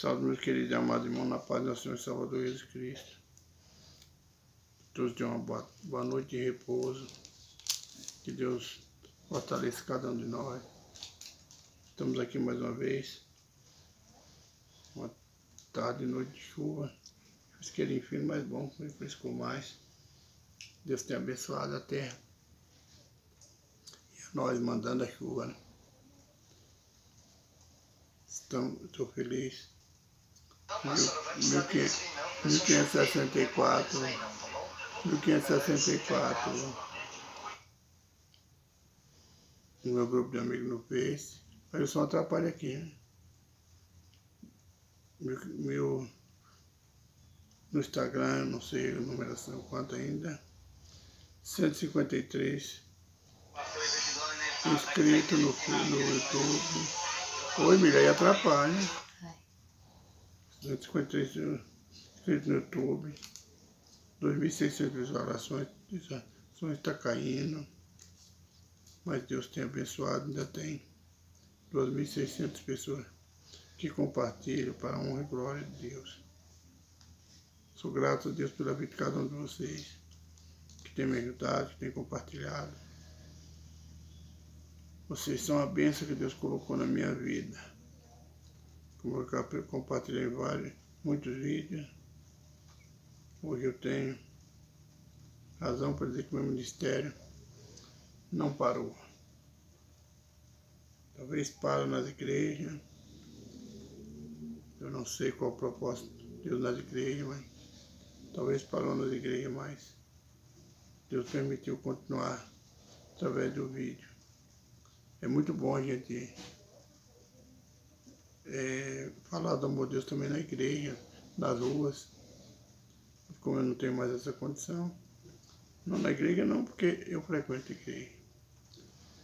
Salve, meus queridos e amados irmãos, na paz do nosso Senhor e Salvador Jesus Cristo. Todos tenham uma boa noite de repouso. Que Deus fortaleça cada um de nós. Estamos aqui mais uma vez. Uma tarde e noite de chuva. Fresqueirinho fino, mas bom, refrescou mais. Deus tem abençoado a terra. E a nós mandando a chuva, né? Estou feliz. 1564, no meu grupo de amigos no Face. Aí o som atrapalha aqui, né? No Instagram, não sei a numeração quanto ainda, 153 inscritos no YouTube. Oi, Miriam, aí atrapalha. 153 inscritos no YouTube, 2.600 visualizações, está caindo, mas Deus tem abençoado, ainda tem 2.600 pessoas que compartilham para a honra e glória de Deus. Sou grato a Deus pela vida de cada um de vocês, que tem me ajudado, que tem compartilhado. Vocês são a bênção que Deus colocou na minha vida. Como eu compartilhei muitos vídeos, hoje eu tenho razão para dizer que meu ministério não parou. Talvez pare nas igrejas, eu não sei qual é o propósito de Deus nas igrejas, mas talvez parou nas igrejas, mas Deus permitiu continuar através do vídeo. É muito bom a gente falar do amor de Deus também na igreja, nas ruas. Como eu não tenho mais essa condição, não na igreja não, porque eu frequento a igreja.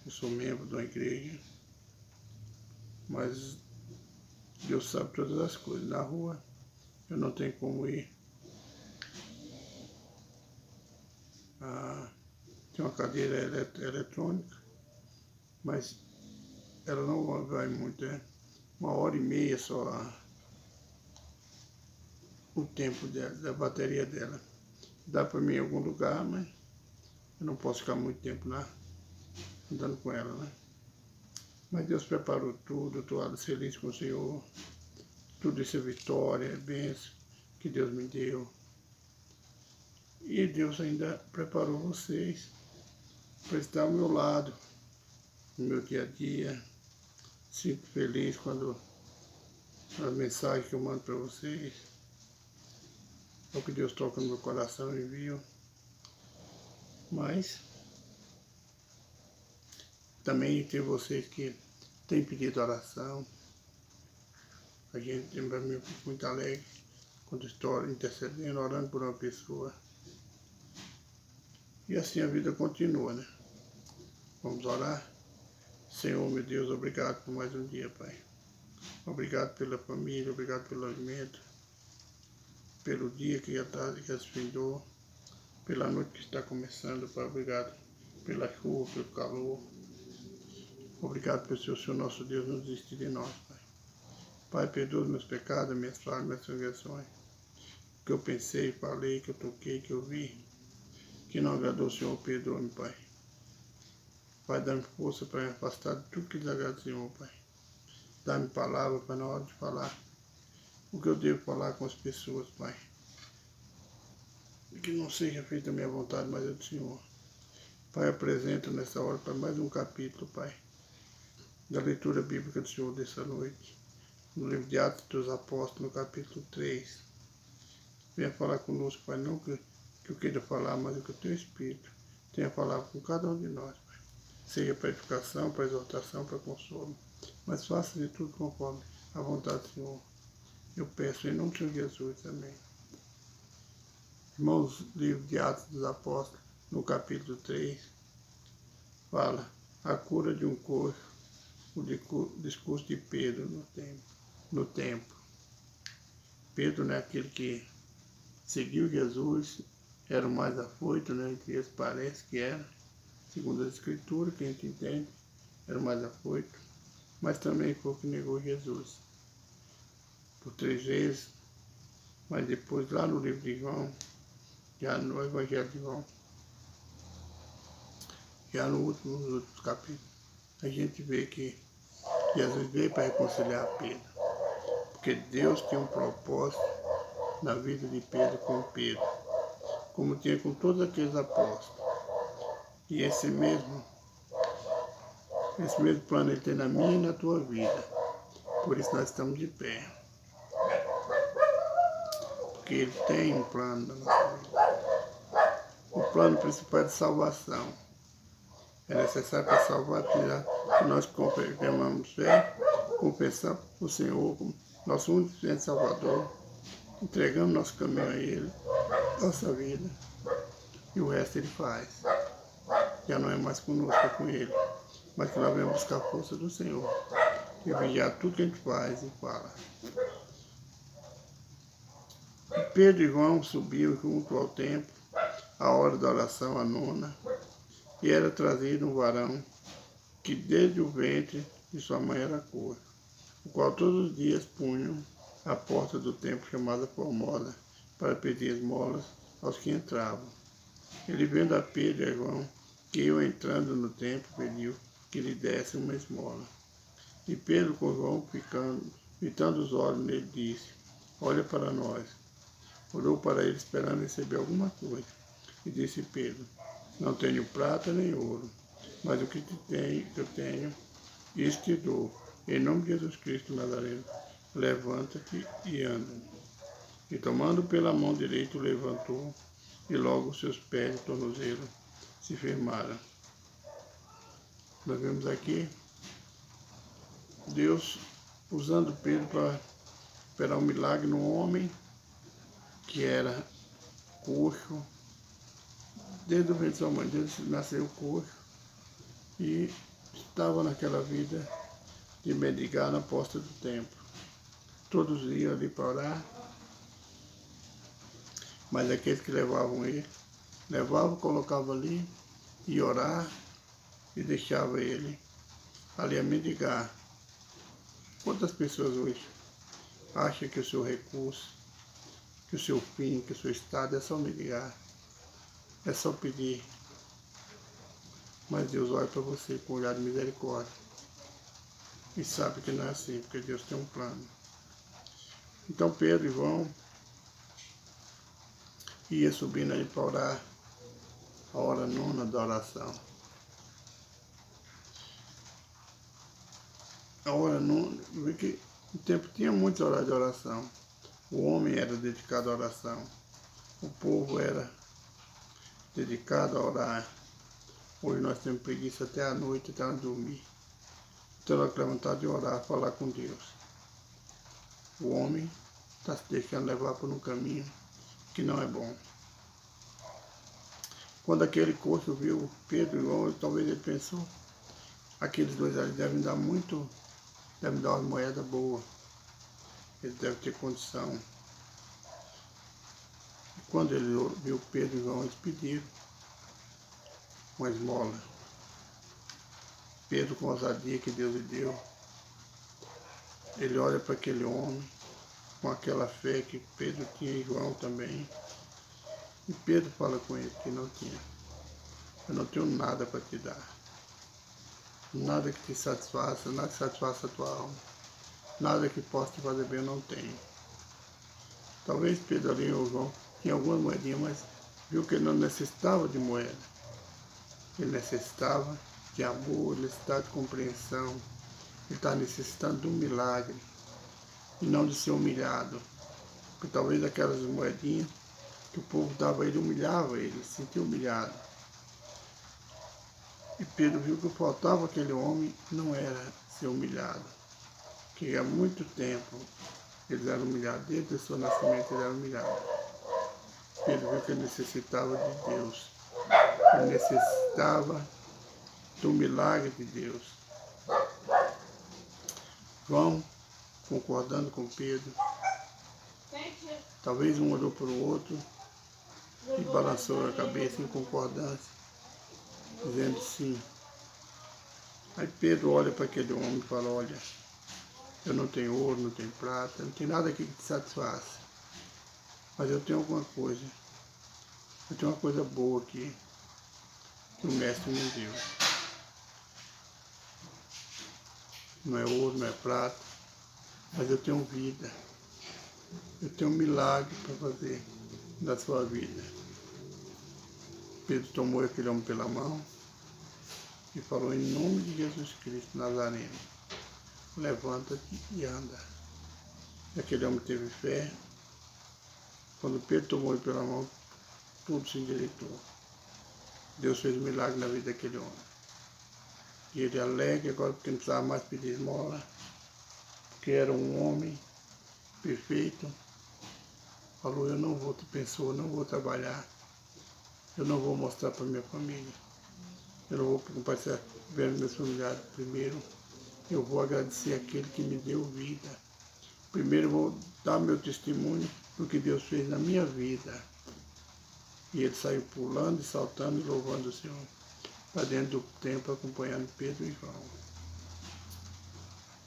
Eu sou membro de uma igreja, mas Deus sabe todas as coisas. Na rua eu não tenho como ir. Tem uma cadeira eletrônica, mas ela não vai muito, 1h30 só o tempo da bateria dela. Dá para mim em algum lugar, mas eu não posso ficar muito tempo lá andando com ela, né? Mas Deus preparou tudo, eu estou feliz com o Senhor. Tudo isso é vitória, é bênção que Deus me deu. E Deus ainda preparou vocês para estar ao meu lado, no meu dia a dia. Sinto feliz quando as mensagens que eu mando para vocês, é o que Deus toca no meu coração e envia. Mas também tem vocês que têm pedido oração. A gente tem para mim muito alegre quando estou intercedendo, orando por uma pessoa. E assim a vida continua, né? Vamos orar? Senhor, meu Deus, obrigado por mais um dia, Pai. Obrigado pela família, obrigado pelo alimento, pelo dia que já se findou, pela noite que está começando, Pai. Obrigado pela chuva, pelo calor. Obrigado pelo Senhor, nosso Deus, não desistir de nós, Pai. Pai, perdoa os meus pecados, minhas falhas, minhas transgressões. O que eu pensei, falei, que eu toquei, que eu vi, que não agradou o Senhor, perdoa-me, Pai. Pai, dá-me força para me afastar de tudo que desagrada o Senhor, Pai. Dá-me palavra para na hora de falar o que eu devo falar com as pessoas, Pai. E que não seja feita a minha vontade, mas a do Senhor. Pai, apresenta nessa hora para mais um capítulo, Pai, da leitura bíblica do Senhor dessa noite. No livro de Atos dos Apóstolos, no capítulo 3. Venha falar conosco, Pai, não que eu queira falar, mas o que o Teu Espírito tenha falado com cada um de nós, Pai. Seja para edificação, para exortação, para consolo. Mas faça de tudo conforme a vontade do Senhor. Eu peço em nome de Jesus. Amém. Irmãos, livro de Atos dos Apóstolos, no capítulo 3, fala a cura de um coxo, o discurso de Pedro no templo. Pedro, né, aquele que seguiu Jesus, era o mais afoito, né, que parece que era, segundo as Escrituras, que a gente entende, era o mais afoito, mas também foi o que negou Jesus. por 3 vezes, mas depois lá no livro de João, já no Evangelho de João, já nos últimos capítulos, a gente vê que Jesus veio para reconciliar Pedro, porque Deus tinha um propósito na vida de Pedro com Pedro, como tinha com todos aqueles apóstolos. E esse mesmo plano ele tem na minha e na tua vida. Por isso nós estamos de pé. Porque ele tem um plano na nossa vida. O plano principal é de salvação. É necessário para salvar que nós confessamos fé, confessamos o Senhor como nosso único e Salvador, entregamos nosso caminho a Ele, nossa vida, e o resto Ele faz. Já não é mais conosco, é com Ele, mas que nós vamos buscar a força do Senhor e vigiar tudo que a gente faz e fala. Pedro e João subiam junto ao templo, a hora da oração, a nona, e era trazido um varão que desde o ventre de sua mãe era coxo, o qual todos os dias punham à porta do templo chamada Formosa para pedir esmolas aos que entravam. Ele, vendo a Pedro e a João que iam entrando no templo, pediu que lhe desse uma esmola. E Pedro, com João fitando os olhos nele, disse: olha para nós. Olhou para ele esperando receber alguma coisa. E disse Pedro: não tenho prata nem ouro, mas o que eu tenho, isso te dou. Em nome de Jesus Cristo Nazareno, levanta-te e anda. E tomando pela mão direita, o levantou, e logo os seus pés e tornozelos se firmaram. Nós vemos aqui Deus usando Pedro para operar um milagre no homem que era coxo, desde o ventre de sua mãe, desde que nasceu coxo, e estava naquela vida de mendigar na porta do templo. Todos iam ali para orar, mas aqueles que levavam ele, colocavam ali e orar e deixava ele ali a mendigar. Quantas pessoas hoje acham que o seu recurso, que o seu fim, que o seu estado é só mendigar, é só pedir? Mas Deus olha para você com um olhar de misericórdia e sabe que não é assim, porque Deus tem um plano. Então Pedro e João ia subindo ali para orar, a hora nona da oração. A hora nona, vi que no tempo tinha muitos horários de oração. O homem era dedicado à oração, o povo era dedicado a orar. Hoje nós temos preguiça até a noite, até nós dormir. Então nós temos vontade de orar, falar com Deus. O homem está se deixando levar por um caminho que não é bom. Quando aquele coxo viu Pedro e João, talvez ele pensou, aqueles dois ali devem dar uma moeda boa. Eles devem ter condição. E quando ele viu Pedro e João, eles pediram uma esmola. Pedro, com a ousadia que Deus lhe deu, ele olha para aquele homem, com aquela fé que Pedro tinha e João também. E Pedro fala com ele que não tinha. Eu não tenho nada para te dar. Nada que te satisfaça, nada que satisfaça a tua alma. Nada que possa te fazer bem eu não tenho. Talvez Pedro ali ou João tinha alguma moedinha, mas viu que ele não necessitava de moeda. Ele necessitava de amor, ele necessitava de compreensão. Ele está necessitando de um milagre e não de ser humilhado. Porque talvez aquelas moedinhas que o povo dava a ele humilhava ele, se sentia humilhado. E Pedro viu que faltava aquele homem não era ser humilhado. Que há muito tempo eles eram humilhados, desde o seu nascimento eles eram humilhados. Pedro viu que ele necessitava de Deus. Ele necessitava do milagre de Deus. João, concordando com Pedro, talvez um olhou para o outro e balançou a cabeça em concordância, dizendo sim. Aí Pedro olha para aquele homem e fala, olha, Eu não tenho ouro, não tenho prata, não tenho nada aqui que te satisfaça. Mas eu tenho alguma coisa. Eu tenho uma coisa boa aqui que o Mestre me deu. Não é ouro, não é prata, mas eu tenho vida. Eu tenho um milagre para fazer na sua vida. Pedro tomou aquele homem pela mão e falou: em nome de Jesus Cristo Nazareno, levanta-te e anda. E aquele homem teve fé. Quando Pedro tomou ele pela mão, tudo se endireitou. Deus fez um milagre na vida daquele homem. E ele alegre agora porque não precisava mais pedir esmola, porque era um homem perfeito. Falou: eu não vou, pensou, eu não vou trabalhar, eu não vou mostrar para minha família, eu não vou compartilhar vendo meus familiares primeiro, eu vou agradecer aquele que me deu vida. Primeiro eu vou dar meu testemunho do que Deus fez na minha vida. E ele saiu pulando e saltando e louvando o Senhor para dentro do templo, acompanhando Pedro e João.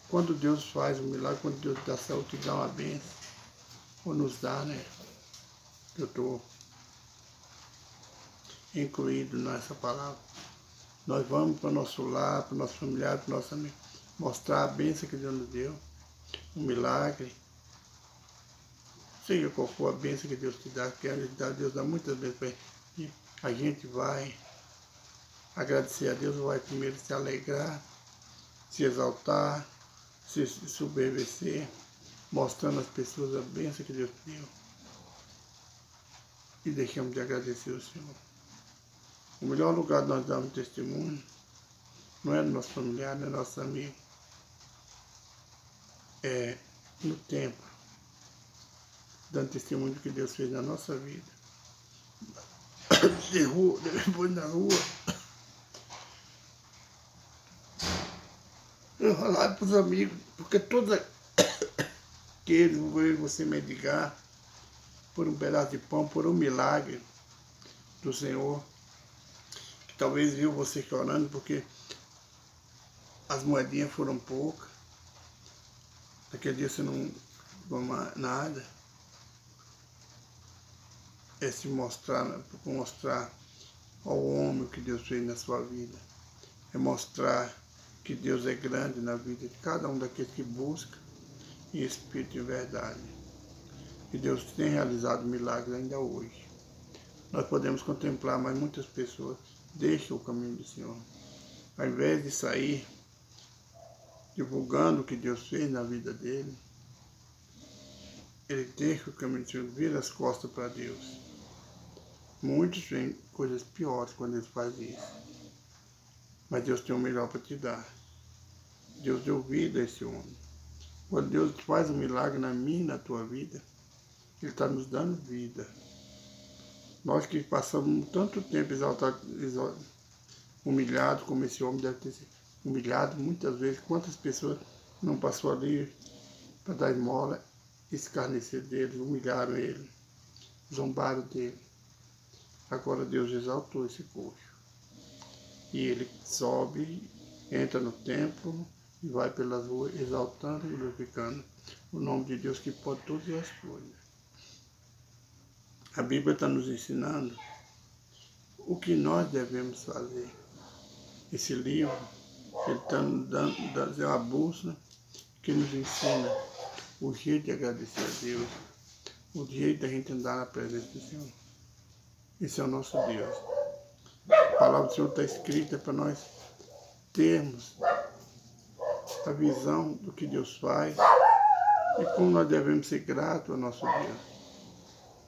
Quando Deus faz um milagre, quando Deus dá saúde, dá uma bênção, ou nos dá, né? Eu estou incluído nessa palavra. Nós vamos para o nosso lar, para o nosso familiar, para o nosso amigo, mostrar a bênção que Deus nos deu, um milagre. Seja qual for a bênção que Deus te dá, que Deus dá muitas bênçãos, e a gente vai agradecer a Deus, vai primeiro se alegrar, se exaltar, se subverter, mostrando às pessoas a bênção que Deus te deu. E deixamos de agradecer ao Senhor. O melhor lugar de nós darmos testemunho não é no nosso familiar, não é no nosso amigo. É no templo, dando testemunho do que Deus fez na nossa vida. Depois na rua, eu falar para os amigos, porque todos aqueles vão ver você mendigar por um pedaço de pão, por um milagre do Senhor, que talvez viu você chorando porque as moedinhas foram poucas, naquele dia você não tomou nada. É se mostrar ao homem o que Deus fez na sua vida. É mostrar que Deus é grande na vida de cada um daqueles que busca em espírito e verdade. E Deus tem realizado milagres ainda hoje. Nós podemos contemplar, mas muitas pessoas deixam o caminho do Senhor. Ao invés de sair divulgando o que Deus fez na vida dele, ele deixa o caminho do Senhor, vira as costas para Deus. Muitos veem coisas piores quando eles fazem isso. Mas Deus tem o melhor para te dar. Deus deu vida a esse homem. Quando Deus faz um milagre na minha e na tua vida, Ele está nos dando vida. Nós que passamos tanto tempo humilhados, como esse homem deve ter sido humilhado muitas vezes. Quantas pessoas não passou ali para dar esmola, escarnecer dele, humilharam ele, zombaram dele. Agora Deus exaltou esse coxo. E ele sobe, entra no templo e vai pelas ruas exaltando e glorificando o nome de Deus que pode todas as coisas. A Bíblia está nos ensinando o que nós devemos fazer. Esse livro, ele está nos dando uma bússola que nos ensina o jeito de agradecer a Deus, o jeito de a gente andar na presença do Senhor. Esse é o nosso Deus. A palavra do Senhor está escrita para nós termos a visão do que Deus faz e como nós devemos ser gratos ao nosso Deus.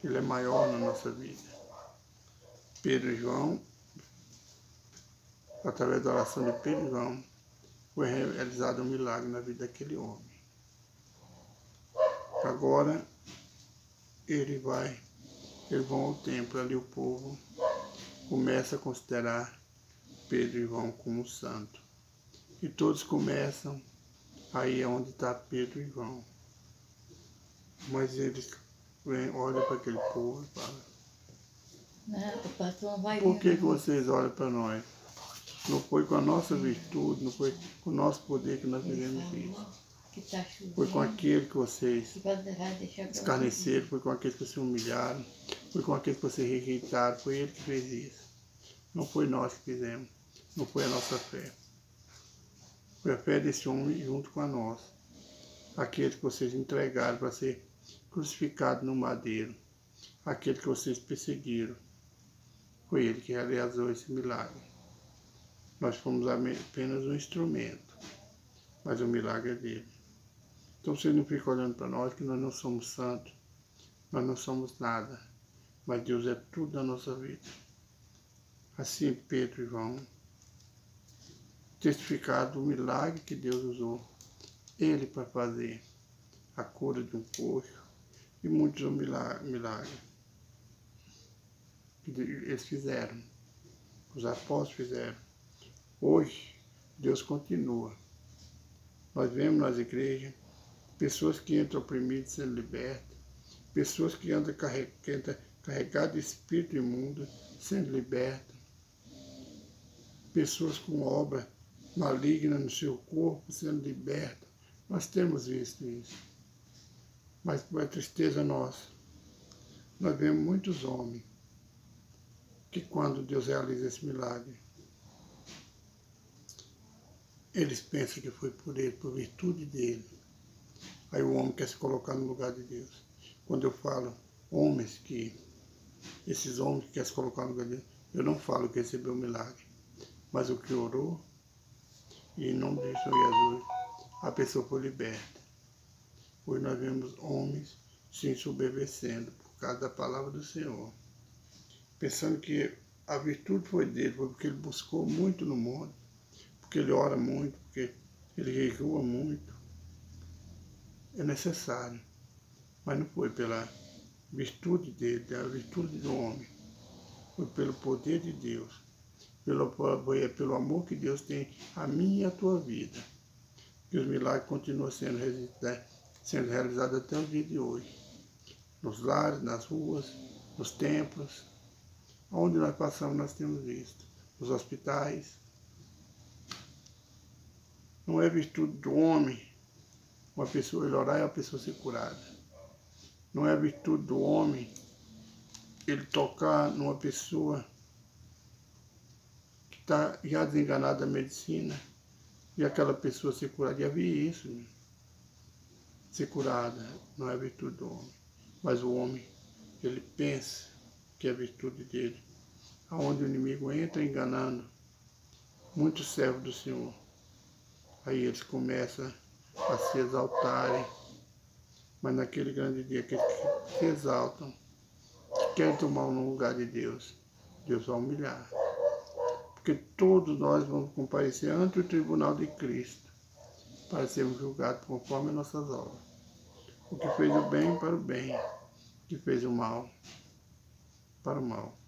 Ele é maior na nossa vida. Pedro e João, através da oração de Pedro e João, foi realizado um milagre na vida daquele homem. Agora, eles vão ao templo, ali o povo começa a considerar Pedro e João como santo. E todos começam aí onde está Pedro e João. Mas eles olham para aquele povo e falam: por que vocês olham para nós? Não foi com a nossa virtude, não foi com o nosso poder que nós fizemos isso. que está chovendo. Foi com aquele que vocês Que vai deixar escarneceram, foi com aqueles que se humilharam, foi com aqueles que vocês rejeitaram, foi ele que fez isso. Não foi nós que fizemos, não foi a nossa fé. Foi a fé desse homem junto com a nossa. Aquele que vocês entregaram para ser crucificado no madeiro, aquele que vocês perseguiram. Foi ele que realizou esse milagre. Nós fomos apenas um instrumento, mas o milagre é dele. Então você não fica olhando para nós que nós não somos santos, nós não somos nada, mas Deus é tudo na nossa vida. Assim Pedro e João testificaram do milagre que Deus usou ele para fazer a cura de um coxo e muitos milagres que eles fizeram, os apóstolos fizeram. Hoje, Deus continua. Nós vemos nas igrejas pessoas que entram oprimidas sendo libertas, pessoas que andam carregadas de espírito imundo sendo libertas, pessoas com obra maligna no seu corpo sendo libertas. Nós temos visto isso. Mas por tristeza nossa, nós vemos muitos homens que quando Deus realiza esse milagre, eles pensam que foi por ele, por virtude dele. Aí o homem quer se colocar no lugar de Deus. Quando eu falo homens esses homens que querem se colocar no lugar de Deus, eu não falo que recebeu o milagre, mas o que orou, e em nome de Senhor Jesus, a pessoa foi liberta. Hoje nós vemos homens se ensoberbecendo por causa da palavra do Senhor, pensando que a virtude foi dele, foi porque ele buscou muito no mundo, porque ele ora muito, porque ele jejua muito. É necessário, mas não foi pela virtude dele, pela virtude do homem, foi pelo poder de Deus, pelo amor que Deus tem a minha e a tua vida, que os milagres continuam sendo realizados até o dia de hoje, nos lares, nas ruas, nos templos, onde nós passamos nós temos visto, nos hospitais. Não é virtude do homem uma pessoa ele orar e a pessoa ser curada. Não é virtude do homem ele tocar numa pessoa que está já desenganada da medicina e aquela pessoa ser curada. Já vi isso, né? Ser curada não é virtude do homem, mas o homem, ele pensa que é virtude dele. Aonde o inimigo entra enganando muitos servos do Senhor, aí eles começam a se exaltarem, mas naquele grande dia aqueles que se exaltam, que querem tomar um lugar de Deus, Deus vai humilhar. Porque todos nós vamos comparecer ante o tribunal de Cristo para sermos julgados conforme as nossas obras. O que fez o bem para o bem, o que fez o mal para o mal.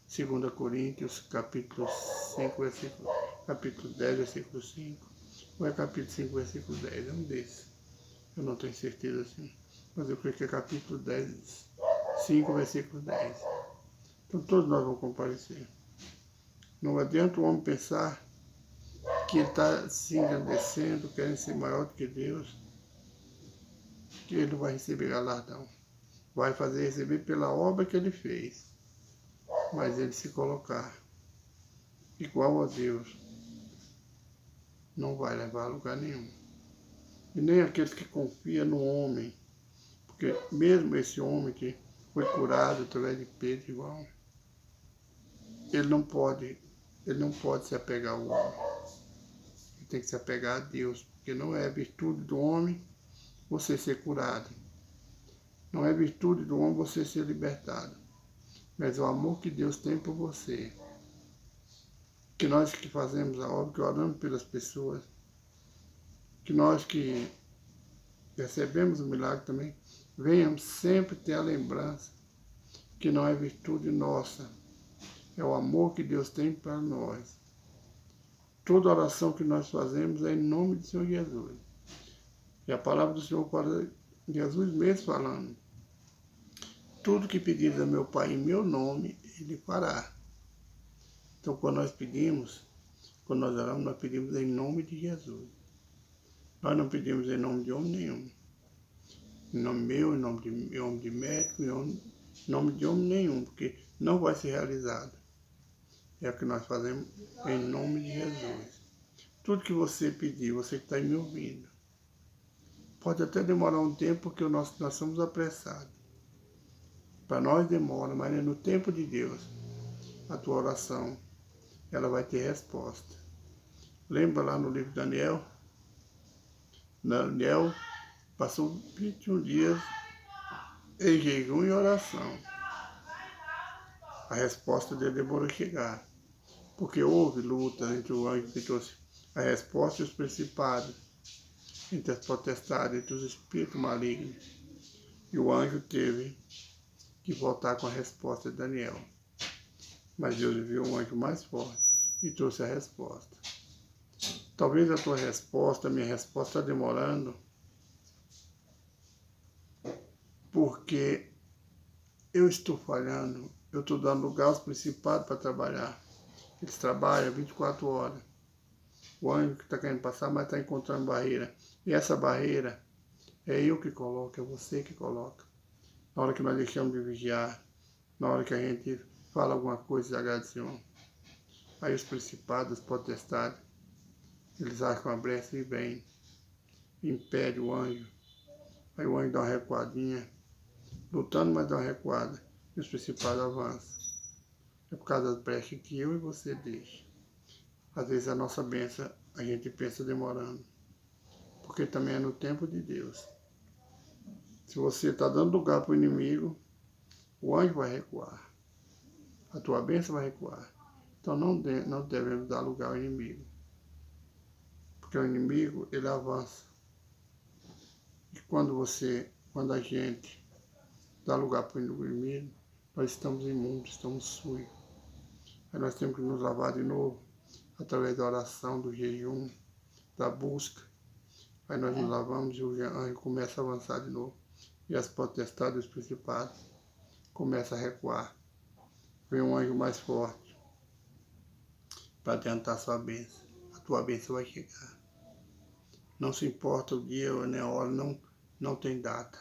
2 Coríntios, capítulo 10, versículo 5, ou é capítulo 5, versículo 10, é um desses. Eu não tenho certeza assim, mas eu creio que é capítulo 10, 5, versículo 10. Então todos nós vamos comparecer. Não adianta o homem pensar que ele está se engrandecendo, querendo ser maior do que Deus, que ele não vai receber galardão. Vai receber pela obra que ele fez. Mas ele se colocar igual a Deus, não vai levar a lugar nenhum. E nem aqueles que confiam no homem, porque mesmo esse homem que foi curado através de Pedro igual, ele não pode se apegar ao homem. Ele tem que se apegar a Deus, porque não é virtude do homem você ser curado. Não é virtude do homem você ser libertado. Mas o amor que Deus tem por você. Que nós que fazemos a obra, que oramos pelas pessoas, que nós que recebemos o milagre também, venhamos sempre ter a lembrança que não é virtude nossa, é o amor que Deus tem para nós. Toda oração que nós fazemos é em nome do Senhor Jesus. E a palavra do Senhor para Jesus mesmo falando, tudo que pedires a meu Pai em meu nome, Ele fará. Então, quando nós pedimos, quando nós oramos, nós pedimos em nome de Jesus. Nós não pedimos em nome de homem nenhum. Em nome meu, em nome de médico, em nome de homem nenhum, porque não vai ser realizado. É o que nós fazemos em nome de Jesus. Tudo que você pedir, você que está me ouvindo, pode até demorar um tempo, porque nós somos apressados. Para nós demora, mas é no tempo de Deus. A tua oração, ela vai ter resposta. Lembra lá no livro de Daniel? Daniel passou 21 dias em jejum e oração. A resposta dele demorou a chegar, porque houve luta entre o anjo que trouxe a resposta e os principados, entre as potestades, entre os espíritos malignos. E o anjo teve que voltar com a resposta de Daniel. Mas Deus enviou um anjo mais forte e trouxe a resposta. Talvez a tua resposta, a minha resposta está demorando, porque eu estou falhando, eu estou dando lugar aos principados para trabalhar. Eles trabalham 24 horas. O anjo que está querendo passar, mas está encontrando barreira. E essa barreira é eu que coloco, é você que coloca. Na hora que nós deixamos de vigiar, na hora que a gente fala alguma coisa desagrada do Senhor. Aí os principados, os potestades, eles acham a brecha e vêm, impede o anjo. Aí o anjo dá uma recuadinha, lutando, mas dá uma recuada. E os principados avançam. É por causa das brechas que eu e você deixa. Às vezes a nossa bênção, a gente pensa demorando. Porque também é no tempo de Deus. Se você está dando lugar para o inimigo, o anjo vai recuar. A tua bênção vai recuar. Então não devemos dar lugar ao inimigo. Porque o inimigo, ele avança. E quando a gente dá lugar para o inimigo, nós estamos imundos, estamos sujos. Aí nós temos que nos lavar de novo, através da oração, do jejum, da busca. Aí nós nos lavamos e o anjo começa a avançar de novo. E as potestades dos principados começam a recuar. Vem um anjo mais forte para adiantar a sua bênção. A tua bênção vai chegar. Não se importa o dia nem a hora, não tem data.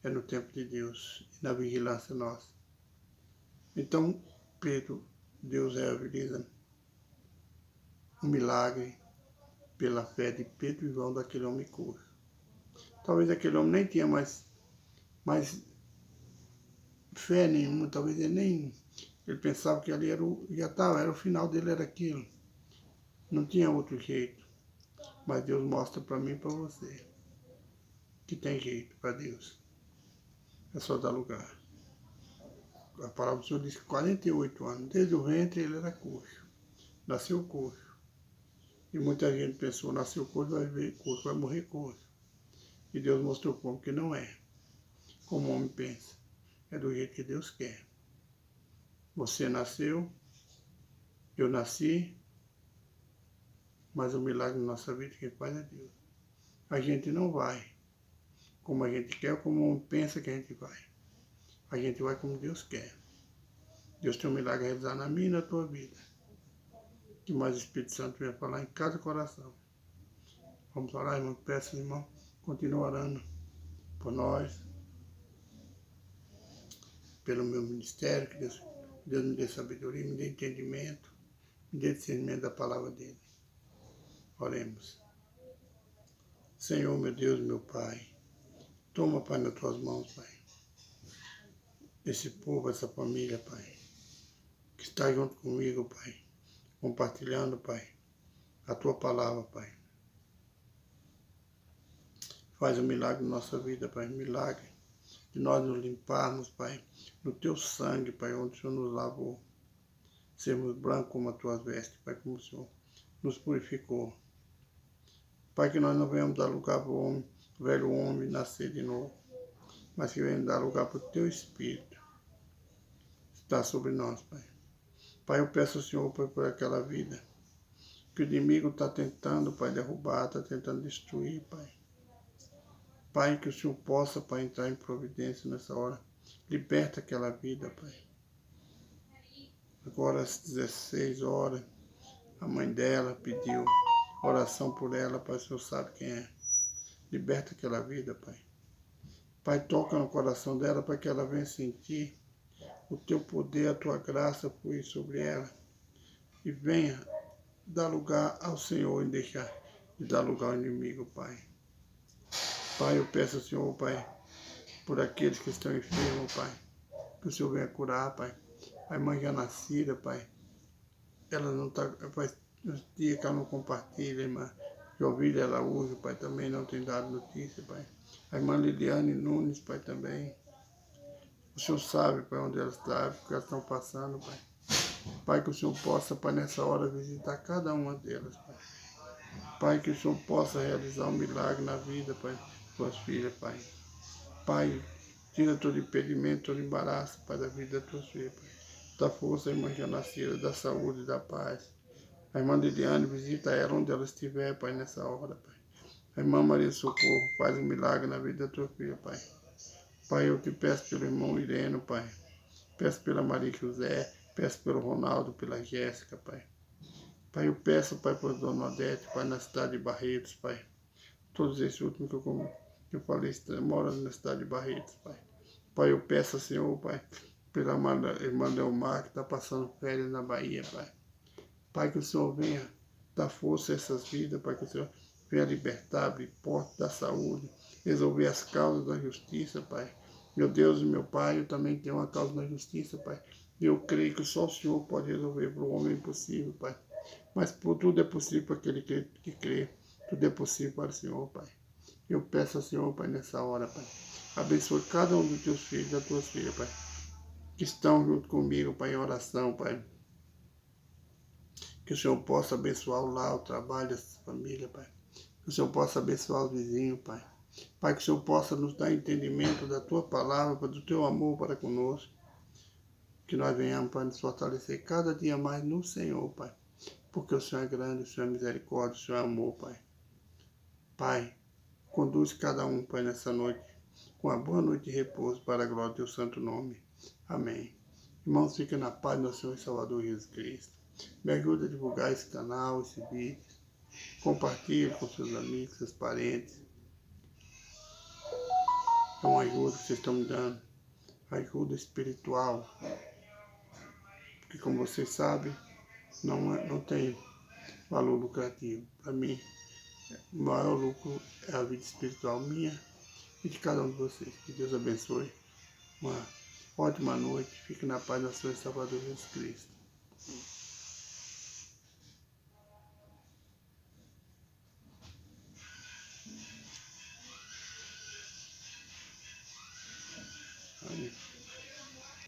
É no tempo de Deus e na vigilância nossa. Então, Pedro, Deus realiza um milagre pela fé de Pedro e João daquele homem coxo. Talvez aquele homem nem tinha mais fé nenhuma, talvez ele pensava que ali era o final dele era aquilo. Não tinha outro jeito. Mas Deus mostra para mim e para você que tem jeito para Deus. É só dar lugar. A palavra do Senhor diz que 48 anos, desde o ventre ele era coxo. Nasceu coxo. E muita gente pensou, nasceu coxo, vai ver coxo, vai morrer coxo. E Deus mostrou como que não é. Como o homem pensa. É do jeito que Deus quer. Você nasceu, eu nasci, mas o milagre na nossa vida quem faz é Deus. A gente não vai como a gente quer, como o homem pensa que a gente vai. A gente vai como Deus quer. Deus tem um milagre a realizar na minha e na tua vida. Que mais o Espírito Santo venha falar em cada coração. Vamos orar, irmão. Peço, irmão, continue orando por nós, pelo meu ministério, que Deus me dê sabedoria, me dê entendimento, me dê discernimento da palavra dele. Oremos. Senhor, meu Deus, meu Pai, toma, Pai, nas tuas mãos, Pai, esse povo, essa família, Pai, que está junto comigo, Pai, compartilhando, Pai, a tua palavra, Pai. Faz um milagre na nossa vida, Pai, um milagre de nós nos limparmos, Pai, no teu sangue, Pai, onde o Senhor nos lavou. Sermos brancos como as tuas vestes, Pai, como o Senhor nos purificou. Pai, que nós não venhamos dar lugar para o velho homem nascer de novo, mas que venhamos dar lugar para o teu Espírito estar sobre nós, Pai. Pai, eu peço ao Senhor, Pai, por aquela vida que o inimigo está tentando, Pai, derrubar, está tentando destruir, Pai. Pai, que o Senhor possa, Pai, entrar em providência nessa hora. Liberta aquela vida, Pai. Agora às 16 horas, a mãe dela pediu oração por ela, Pai, o Senhor sabe quem é. Liberta aquela vida, Pai. Pai, toca no coração dela para que ela venha sentir o Teu poder, a Tua graça fluir sobre ela. E venha dar lugar ao Senhor e deixar de dar lugar ao inimigo, Pai. Pai, eu peço ao Senhor, Pai, por aqueles que estão enfermos, Pai, que o Senhor venha curar, Pai. A irmã já nascida, Pai, ela não está, faz uns dias que ela não compartilha, irmã. Jovilha Araújo, Pai, também não tem dado notícia, Pai. A irmã Liliane Nunes, Pai, também. O Senhor sabe, Pai, onde elas estão, o que elas estão passando, Pai. Pai, que o Senhor possa, Pai, nessa hora visitar cada uma delas, Pai. Pai, que o Senhor possa realizar um milagre na vida, Pai, de suas filhas, Pai. Pai, tira todo impedimento, todo embaraço, Pai, da vida das tuas filhas, Pai. Da força, irmã já nascida, da saúde, da paz. A irmã Liliane, visita ela onde ela estiver, Pai, nessa hora, Pai. A irmã Maria Socorro, faz um milagre na vida da tua filha, Pai. Pai, eu te peço pelo irmão Ireno, Pai. Peço pela Maria José, peço pelo Ronaldo, pela Jéssica, Pai. Pai, eu peço, Pai, por Dona Odete, Pai, na cidade de Barretos, Pai. Todos esses últimos que eu falei moram na cidade de Barretos, Pai. Pai, eu peço ao Senhor, Pai, pela irmã Leomar, que está passando férias na Bahia, Pai. Pai, que o Senhor venha dar força a essas vidas, Pai, que o Senhor venha libertar, abrir portas da saúde, resolver as causas da justiça, Pai. Meu Deus e meu Pai, eu também tenho uma causa na justiça, Pai. E eu creio que só o Senhor pode resolver para o homem impossível, Pai. Mas tudo é possível para aquele que crê. Tudo é possível para o Senhor, Pai. Eu peço ao Senhor, Pai, nessa hora, Pai. Abençoe cada um dos teus filhos, das tuas filhas, Pai. Que estão junto comigo, Pai, em oração, Pai. Que o Senhor possa abençoar o lar, o trabalho dessa família, Pai. Que o Senhor possa abençoar os vizinhos, Pai. Pai, que o Senhor possa nos dar entendimento da Tua palavra, do Teu amor para conosco. Que nós venhamos, Pai, nos fortalecer cada dia mais no Senhor, Pai. Porque o Senhor é grande, o Senhor é misericórdia, o Senhor é amor, Pai. Pai, conduz cada um, Pai, nessa noite, com uma boa noite de repouso para a glória do Teu santo nome. Amém. Irmãos, fiquem na paz do nosso Senhor e Salvador Jesus Cristo. Me ajuda a divulgar esse canal, esse vídeo. Compartilhe com seus amigos, seus parentes. É uma ajuda que vocês estão me dando. Ajuda espiritual. Porque, como vocês sabem, não tem valor lucrativo. Para mim, o maior lucro é a vida espiritual minha e de cada um de vocês. Que Deus abençoe. Uma ótima noite. Fique na paz do Senhor e Salvador Jesus Cristo.